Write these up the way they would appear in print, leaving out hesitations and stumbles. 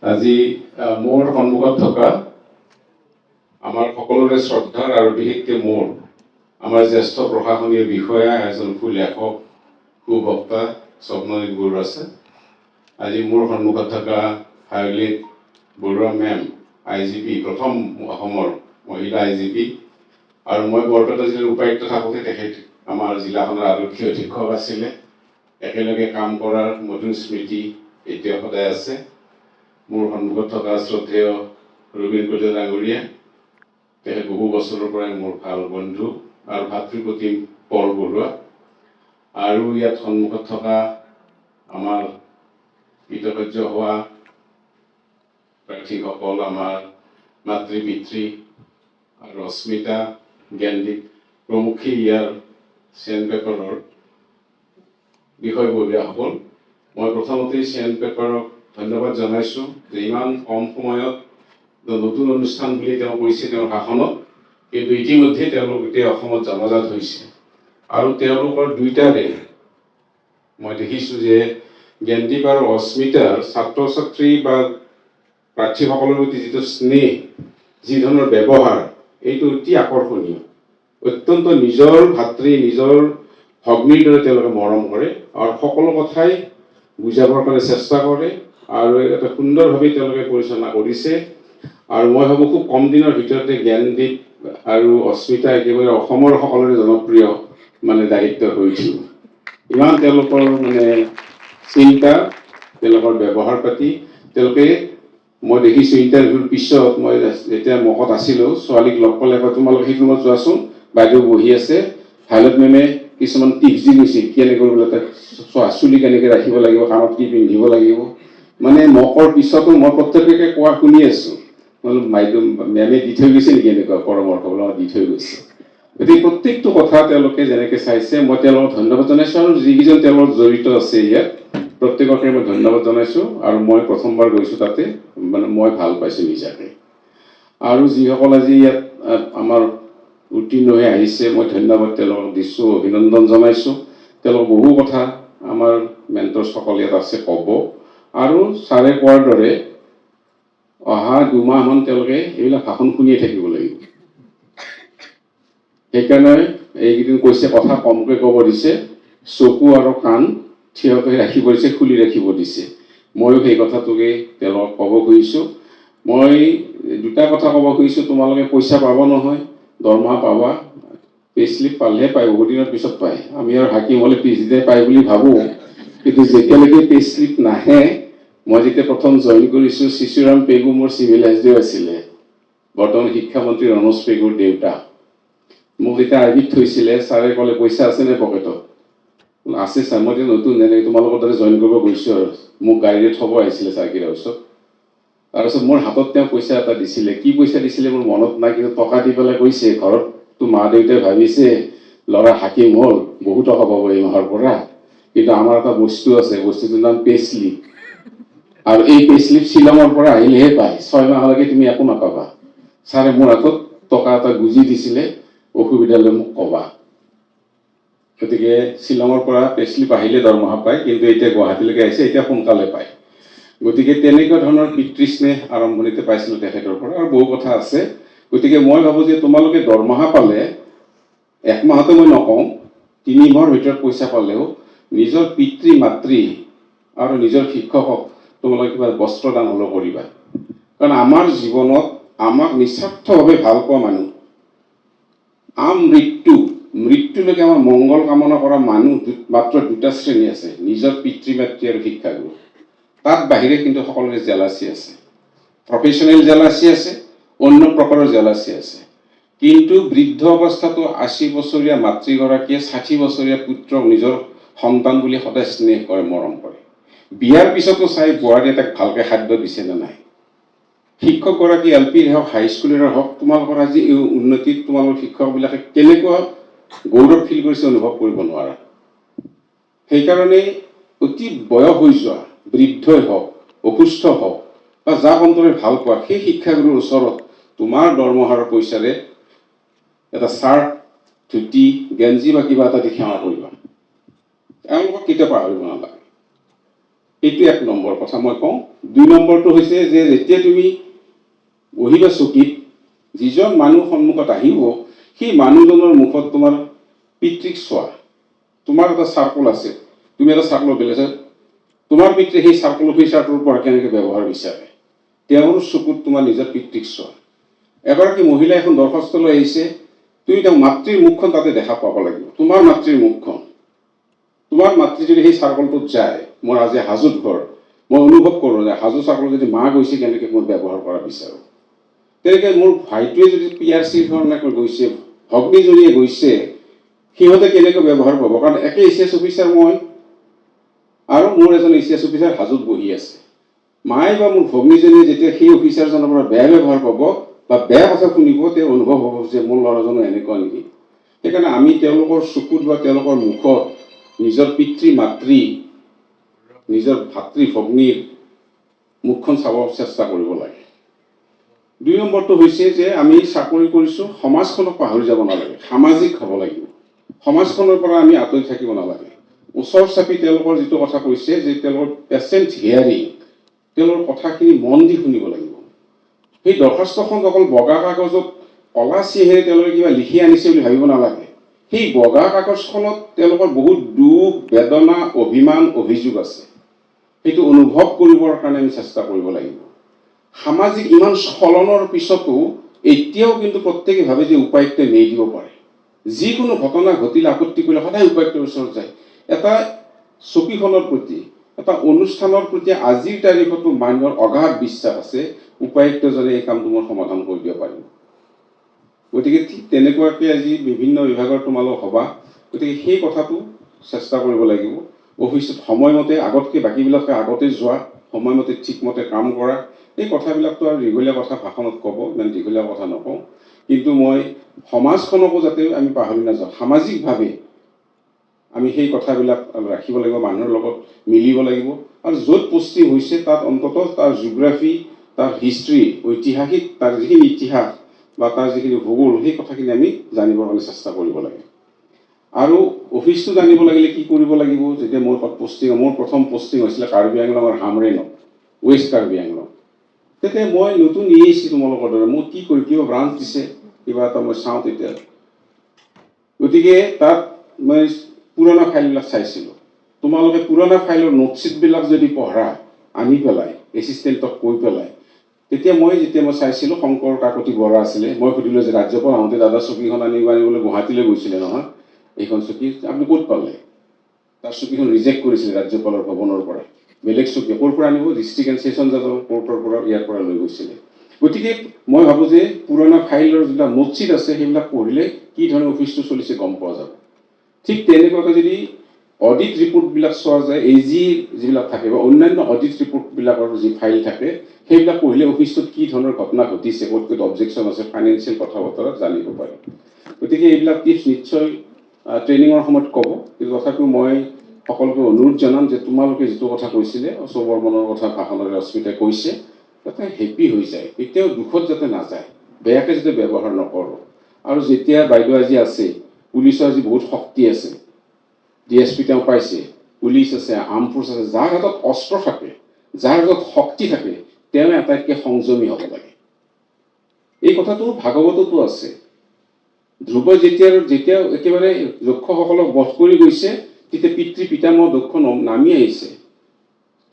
আজি মোৰ সন্মুখত থকা আমাৰ সকলোৰে শ্ৰদ্ধাৰ আৰু বিশেষকৈ মোৰ আমাৰ জ্যেষ্ঠ প্ৰশাসনীয় বিষয়া এজন সুলেখক সুবক্তা স্বপ্নজিৎ বৰুৱা আছে। আজি মোৰ সন্মুখত থকা হাৰ্লিত বৰুৱা মেম IGP প্ৰথম অসমৰ মহিলা IGP আৰু মই বৰপেটা জিলাৰ উপায়ুক্ত থাকোঁতে তেখেত আমাৰ জিলাখনৰ আৰক্ষী অধীক্ষক আছিলে। একেলগে কাম কৰাৰ মধুৰ স্মৃতি এতিয়া সদায় আছে। মোৰ সন্মুখত থকা শ্ৰদ্ধেয় ৰবীন কলিতা ডাঙৰীয়া, তেখেত বহু বছৰৰ পৰাই মোৰ ভাল বন্ধু আৰু ভাতৃপ্ৰতিম পল বৰুৱা, আৰু ইয়াত সন্মুখত থকা আমাৰ কৃতকাৰ্য হোৱা প্ৰাৰ্থীসকল, আমাৰ মাতৃ পিতৃ আৰু অস্মিতা জ্ঞানদীপ প্ৰমুখী ইয়াৰ চেন পেপাৰৰ বিষয়ববীয়াসকল। মই প্ৰথমতেই চেন পেপাৰক ধন্যবাদ জনাইছোঁ যে ইমান কম সময়ত নতুন অনুষ্ঠান বুলি তেওঁ কৈছে তেওঁৰ ভাষণত, কিন্তু ইতিমধ্যে তেওঁলোক গোটেই অসমত জনাজাত হৈছে আৰু তেওঁলোকৰ দুইটাৰে মই দেখিছোঁ যে জ্ঞানদীপ আৰু অস্মিতাৰ ছাত্ৰ ছাত্ৰী বা প্ৰাৰ্থীসকলৰ প্ৰতি যিটো স্নেহ, যি ধৰণৰ ব্যৱহাৰ, এইটো অতি আকৰ্ষণীয়। অত্যন্ত নিজৰ ভাতৃ নিজৰ ভগ্নীৰ দৰে তেওঁলোকে মৰম কৰে আৰু সকলো কথাই বুজাবৰ কাৰণে চেষ্টা কৰে আৰু এটা সুন্দৰভাৱে তেওঁলোকে পৰিচালনা কৰিছে। আৰু মই ভাবোঁ খুব কম দিনৰ ভিতৰতে জ্ঞানদীপ আৰু অস্মিতা একেবাৰে অসমৰ সকলোৰে জনপ্ৰিয় দায়িত্ব হৈ উঠিব। ইমান তেওঁলোকৰ চিন্তা, তেওঁলোকৰ ব্যৱহাৰ পাতি, তেওঁলোকে মই দেখিছোঁ ইণ্টাৰভিউৰ পিছত মই যেতিয়া মকত আছিলোঁ, ছোৱালীক লগ পালে কয় তোমালোকে সেইটো ৰুমত যোৱাচোন, বাইদেউ বহি আছে, ভাইলত মেমে কিছুমান টিপছ দি গৈছে কেনেকৈ বোলে তাক চুলি কেনেকৈ ৰাখিব লাগিব, কাণত কি পিন্ধিব লাগিব। মকৰ পিছতো মই প্ৰত্যেককে কোৱা শুনি আছোঁ, বাইদেউ মেমে দি থৈ গৈছে নেকি এনেকুৱা পৰামৰ্শ, দি থৈ গৈছে। গতিকে প্ৰত্যেকটো কথা তেওঁলোকে যেনেকৈ চাইছে মই তেওঁলোকক ধন্যবাদ জনাইছোঁ আৰু যিকেইজন তেওঁলোক জড়িত আছে ইয়াত প্ৰত্যেককে মই ধন্যবাদ জনাইছোঁ। আৰু মই প্ৰথমবাৰ গৈছোঁ তাতে, মই ভাল পাইছোঁ নিজাকে। আৰু যিসকল আজি ইয়াত আমাৰ উত্তীৰ্ণ হৈ আহিছে মই ধন্যবাদ তেওঁলোকক দিছোঁ, অভিনন্দন জনাইছোঁ। তেওঁলোক বহু কথা আমাৰ মেণ্টৰছসকল ইয়াত আছে ক'ব, আৰু ছাৰে কোৱাৰ দৰে অহা দুমাহমান তেওঁলোকে এইবিলাক ভাষণ শুনিয়ে থাকিব লাগিব। সেইকাৰণে এইকেইদিন কৈছে কথা কমকৈ ক'ব দিছে, চকু আৰু কাণ থিয় কৰি ৰাখিব দিছে, খুলি ৰাখিব দিছে। ময়ো সেই কথাটোকে তেওঁলোকক ক'ব খুজিছোঁ। মই দুটা কথা ক'ব খুজিছোঁ, তোমালোকে পইচা পাবা নহয়, দৰমহা পাবা, পে স্লিপ পালেহে পায়, বহুত দিনৰ পিছত পায়। আমি আৰু হাকিম হ'লে পিছদিনাই পায় বুলি ভাবোঁ, কিন্তু যেতিয়ালৈকে পে স্লিপ নাহে, মই যেতিয়া প্ৰথম জইন কৰিছোঁ শিশুৰাম পেগু মোৰ চিভিল SDO আছিলে, বৰ্তমান শিক্ষামন্ত্ৰী ৰনোজ পেগুৰ দেউতা। মোক যেতিয়া আৰ্মিত থৈছিলে ছাৰে ক'লে পইচা আছেনে পকেটত? আছে ছাৰ, মই নতুন এনেকৈ তোমালোকৰ দৰে জইন কৰিব গৈছোঁ আৰু মোক গাড়ীৰে থ'ব আহিছিলে চাৰ্কিট হাউচত। তাৰপিছত মোৰ হাতত তেওঁ পইচা এটা দিছিলে, কি পইচা দিছিলে মোৰ মনত নাই, কিন্তু টকা দি পেলাই কৈছে ঘৰত তো মা দেউতাই ভাবিছে ল'ৰা হাকিম হ'ল, বহু টকা পাব এই মাহৰ পৰা, কিন্তু আমাৰ এটা বস্তু আছে, বস্তুটোৰ নাম পে স্লিপ, আৰু এই পে স্লিপ শ্বিলঙৰ পৰা আহিলেহে পায়, 6 মাহলৈকে তুমি একো নাপাবা। ছাৰে মোৰ হাতত টকা এটা গুজি দিছিলে, অসুবিধা হ'লে মোক ক'বা। গতিকে শ্বিলঙৰ পৰা পে স্লিপ আহিলে দৰমহা পায়, কিন্তু এতিয়া গুৱাহাটীলৈকে আহিছে, এতিয়া সোনকালে পায়। গতিকে তেনেকুৱা ধৰণৰ পিতৃস্নেহ আৰম্ভণিতে পাইছিলোঁ তেখেতৰ পৰা, আৰু বহু কথা আছে। গতিকে মই ভাবোঁ যে তোমালোকে দৰমহা পালে, এক মাহতে মই নকওঁ, 3 মাহৰ ভিতৰত পইচা পালেও নিজৰ পিতৃ মাতৃ আৰু নিজৰ শিক্ষকক তোমালোকে কিবা বস্ত্ৰদান হ'লেও কৰিবা। কাৰণ আমাৰ জীৱনত আমাক নিস্বাৰ্থভাৱে ভাল পোৱা মানুহ, মৃত্যুলৈকে আমাৰ মংগল কামনা কৰা মানুহ মাত্ৰ দুটা শ্ৰেণী আছে, নিজৰ পিতৃ মাতৃ আৰু শিক্ষাগুৰু। তাত বাহিৰে কিন্তু সকলোৰে জেলাচি আছে, প্ৰফেশ্যনেল জেলাচি আছে, অন্য প্ৰকাৰৰ জেলাচি আছে। কিন্তু বৃদ্ধ অৱস্থাতো 80 বছৰীয়া মাতৃগৰাকীয়ে 60 বছৰীয়া পুত্ৰক নিজৰ সন্তান বুলি সদায় স্নেহ কৰে, মৰম কৰে। বিয়াৰ পিছতো চাই বোৱাৰী এটাক ভালকৈ খাদ্য দিছে নে নাই। শিক্ষকগৰাকী LPৰ হওক হাইস্কুলৰ হওক, তোমালোকৰ আজি এই উন্নতিত তোমালোকৰ শিক্ষকবিলাকে কেনেকুৱা গৌৰৱ ফিল কৰিছে অনুভৱ কৰিব নোৱাৰা। সেইকাৰণে অতি বয়স হৈ যোৱা বৃদ্ধই হওক, অসুস্থ হওক বা যাক অন্তৰে ভাল পোৱা সেই শিক্ষাগুৰুৰ ওচৰত তোমাৰ দৰমহাৰ পইচাৰে এটা চাৰ্ট, ধুতি, গেঞ্জি বা কিবা এটা দি সেৱা কৰিবা। এওঁলোকক কেতিয়াও পাহৰিব নালাগে। এইটো 1 নম্বৰ কথা মই কওঁ। 2 নম্বৰটো হৈছে যে যেতিয়া তুমি বহিবা চকীত, যিজন মানুহ সন্মুখত আহিব সেই মানুহজনৰ মুখত তোমাৰ পিতৃক চোৱা। তোমাৰ এটা চাৰ্কল আছে, তুমি এটা চাৰ্কল বেলেগ, তোমাৰ পিতৃয়ে সেই চাৰ্কল অফিচাৰটোৰ পৰা কেনেকৈ ব্যৱহাৰ বিচাৰে, তেওঁৰ চকুত তোমাৰ নিজৰ পিতৃক চোৱা। এগৰাকী মহিলা এখন দৰখাস্ত লৈ আহিছে, তুমি তেওঁ মাতৃৰ মুখখন তাতে দেখা পাব লাগিব, তোমাৰ মাতৃৰ মুখখন। তোমাৰ মাতৃ যদি সেই চাৰ্কলটোত যায়, মোৰ আজি হাজোত ঘৰ, মই অনুভৱ কৰোঁ যে হাজো চাৰ্কল যদি মা গৈছে কেনেকৈ মই ব্যৱহাৰ কৰা বিচাৰোঁ। তেনেকৈ মোৰ ভাইটোৱে যদি PRCৰ কাৰণে গৈছে, ভগ্নীজনীয়ে গৈছে, সিহঁতে কেনেকৈ ব্যৱহাৰ পাব, কাৰণ একে ACS অফিচাৰ মই আৰু মোৰ এজন ACS অফিচাৰ হাজোত বহি আছে। মায়ে বা মোৰ ভগ্নীজনীয়ে যেতিয়া সেই অফিচাৰজনৰ পৰা বেয়া ব্যৱহাৰ পাব বা বেয়া কথা শুনিব, তেওঁ অনুভৱ হ'ব যে মোৰ ল'ৰাজনো এনেকুৱা নেকি। সেইকাৰণে আমি তেওঁলোকৰ চকুত বা তেওঁলোকৰ মুখত নিজৰ পিতৃ মাতৃ, নিজৰ ভাতৃ ভগ্নীৰ মুখখন চাব চেষ্টা কৰিব লাগে। 2 নম্বৰটো হৈছে যে আমি চাকৰি কৰিছোঁ, সমাজখনক পাহৰি যাব নালাগে, সামাজিক হ'ব লাগিব। সমাজখনৰ পৰা আমি আঁতৰি থাকিব নালাগে। ওচৰ চাপি তেওঁলোকৰ যিটো কথা কৈছে যে তেওঁলোকৰ পেচেণ্ট হিয়াৰিং, তেওঁলোকৰ কথাখিনি মন দি শুনিব লাগিব। সেই দৰখাস্তখন অকল বগা কাগজত কলা চিহেৰে তেওঁলোকে কিবা লিখি আনিছে বুলি ভাবিব নালাগে। সেই বগা কাগজখনত তেওঁলোকৰ বহুত দুখ, বেদনা, অভিমান, অভিযোগ আছে। সেইটো অনুভৱ কৰিবৰ কাৰণে আমি চেষ্টা কৰিব লাগিব। সামাজিক ইমান স্খলনৰ পিছতো এতিয়াও কিন্তু প্ৰত্যেকে ভাবে যে উপায়ুক্তই ন্যায় দিব পাৰে। যিকোনো ঘটনা ঘটিলে, আপত্তি কৰিলে সদায় উপায়ুক্তৰ ওচৰত যায়। এটা চকীখনৰ প্ৰতি, এটা অনুষ্ঠানৰ প্ৰতি আজিৰ তাৰিখতো মানুহৰ অগাধ বিশ্বাস আছে, উপায়ুক্তজনে এই কামটো মোৰ সমাধান কৰি দিব পাৰিব। গতিকে ঠিক তেনেকুৱাকৈ আজি বিভিন্ন বিভাগৰ তোমালোক হ'বা, গতিকে সেই কথাটো চেষ্টা কৰিব লাগিব। অফিচত সময়মতে, আগতকৈ বাকীবিলাকে আগতে যোৱা, সময়মতে ঠিকমতে কাম কৰা। এই কথাবিলাকতো আৰু দীঘলীয়া কথা ভাষণত ক'ব, ইমান দীঘলীয়া কথা নকওঁ। কিন্তু মই সমাজখনকো যাতে আমি পাহৰি নাযাওঁ, সামাজিকভাৱে আমি সেই কথাবিলাক ৰাখিব লাগিব, মানুহৰ লগত মিলিব লাগিব। আৰু য'ত পষ্টিং হৈছে তাত অন্ততঃ তাৰ জিঅ'গ্ৰাফি, তাৰ হিষ্ট্ৰী, ঐতিহাসিক তাৰ যিখিনি ইতিহাস বা তাৰ যিখিনি ভূগোল, সেই কথাখিনি আমি জানিবৰ কাৰণে চেষ্টা কৰিব লাগে। আৰু অফিচটো জানিব লাগিলে কি কৰিব লাগিব, যেতিয়া মোৰ প্ৰথম পষ্টিং হৈছিলে কাৰ্বি আংলঙৰ হামৰেনত, ৱেষ্ট কাৰ্বি আংলং। তেতিয়া মই নতুন EAC তোমালোকৰ দৰে, মোক কি কৰি কিবা ব্ৰাঞ্চ দিছে, কিবা এটা মই চাওঁ তেতিয়া। গতিকে তাত মই পুৰণা ফাইলবিলাক চাইছিলোঁ। তোমালোকে পুৰণা ফাইলৰ নোটশ্বিটবিলাক যদি পঢ়া, আনি পেলাই এছিষ্টেণ্টক কৈ পেলাই, তেতিয়া মই চাইছিলোঁ, শংকৰ কাকতি বৰা আছিলে, মই সুধিলোঁ যে ৰাজ্যপাল আহোঁতে দাদা চকীখন আনিবলৈ গুৱাহাটীলৈ গৈছিলে নহয়, এইখন চকী আপুনি ক'ত পালে? তাৰ চকীখন ৰিজেক্ট কৰিছিলে ৰাজ্যপালৰ ভৱনৰ পৰা। বেলেগ চকী ক'ৰ পৰা আনিব? ডিষ্ট্ৰিক্ট এণ্ড ছেশ্যন জাজৰ কোৰ্টৰ পৰা, ইয়াৰ পৰা লৈ গৈছিলে। গতিকে মই ভাবোঁ যে পুৰণা ফাইলৰ যিবিলাক নোটশ্বিট আছে সেইবিলাক পঢ়িলে কি ধৰণে অফিচটো চলিছে গম পোৱা যাব। ঠিক তেনেকুৱাকৈ যদি অডিট ৰিপৰ্টবিলাক চোৱা যায়, AG যিবিলাক থাকে বা অন্যান্য অডিট ৰিপৰ্টবিলাকৰ যি ফাইল থাকে, সেইবিলাক পঢ়িলে অফিচটোত কি ধৰণৰ ঘটনা ঘটিছে, ক'ত ক'ত অবজেকশ্যন আছে, ফাইনেন্সিয়েল কথা বতৰা জানিব পাৰি। গতিকে এইবিলাক টিপছ নিশ্চয় ট্ৰেইনিঙৰ সময়ত ক'ব, কিন্তু তথাপিও মই সকলোকে অনুৰোধ জনাম যে তোমালোকে যিটো কথা কৈছিলে, চবৰ মনৰ কথা ভাষণেৰে অস্মিতাই কৈছে, যাতে হেপী হৈ যায়, কেতিয়াও দুখত যাতে নাযায়, বেয়াকৈ যাতে ব্যৱহাৰ নকৰোঁ। আৰু যেতিয়া বাইদেউ আজি আছে, পুলিচৰ আজি বহুত শক্তি আছে, DSP তেওঁ পাইছে, পুলিচ আছে, আৰ্ম ফ'ৰ্চ আছে, যাৰ হাতত অস্ত্ৰ থাকে, যাৰ হাতত শক্তি থাকে, তেওঁ আটাইতকৈ সংযমী হ'ব লাগে। এই কথাটো ভাগৱততো আছে। ধ্ৰুৱ যেতিয়া একেবাৰে যক্ষসকলক বধ কৰি গৈছে, তেতিয়া পিতৃ পিতামহ দক্ষ নামি আহিছে,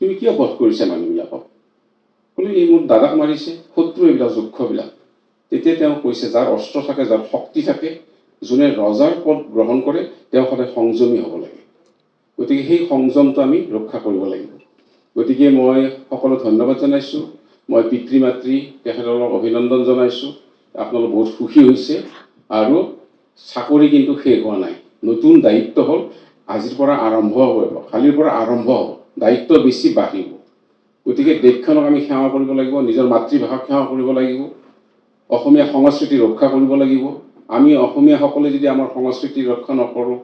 তুমি কিয় বধ কৰিছা মানুহবিলাকক? বোলে এই মোৰ দাদাক মাৰিছে, শত্ৰু এইবিলাক যক্ষবিলাক। তেতিয়া তেওঁ কৈছে, যাৰ অস্ত্ৰ থাকে, যাৰ শক্তি থাকে, যোনে ৰজাৰ পদ গ্ৰহণ কৰে, তেওঁ সদায় সংযমী হ'ব লাগে। গতিকে সেই সংযমটো আমি ৰক্ষা কৰিব লাগিব। গতিকে মই সকলোকে ধন্যবাদ জনাইছোঁ। মই পিতৃ মাতৃ তেখেতসকলক অভিনন্দন জনাইছোঁ। আপোনালোক বহুত সুখী হৈছে। আৰু চাকৰি কিন্তু শেষ হোৱা নাই, নতুন দায়িত্ব হ'ল, আজিৰ পৰা আৰম্ভ হ'ব, কালিৰ পৰা আৰম্ভ হ'ব, দায়িত্ব বেছি বাঢ়িব। গতিকে দেশখনক আমি সেৱা কৰিব লাগিব, নিজৰ মাতৃভাষাক সেৱা কৰিব লাগিব, অসমীয়া সংস্কৃতি ৰক্ষা কৰিব লাগিব। আমি অসমীয়াসকলে যদি আমাৰ সংস্কৃতি ৰক্ষা নকৰোঁ,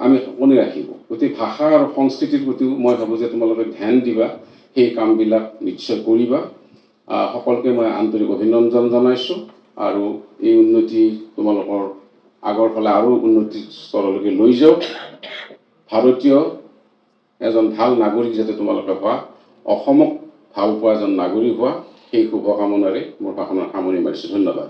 আমি কোনে ৰাখিব? গতিকে ভাষা আৰু সংস্কৃতিৰ প্ৰতিও মই ভাবোঁ যে তোমালোকে ধ্যান দিবা, সেই কামবিলাক নিশ্চয় কৰিবা। সকলোকে মই আন্তৰিক অভিনন্দন জনাইছোঁ। আৰু এই উন্নতি তোমালোকৰ আগৰ ফালে আৰু উন্নতিৰ স্তৰলৈকে লৈ যাওক। ভাৰতীয় এজন ভাল নাগৰিক যাতে তোমালোকে হোৱা, অসমক ভাল পোৱা এজন নাগৰিক হোৱা, সেই শুভকামনাৰে মোৰ ভাষণৰ সামৰণি মাৰিছোঁ। ধন্যবাদ।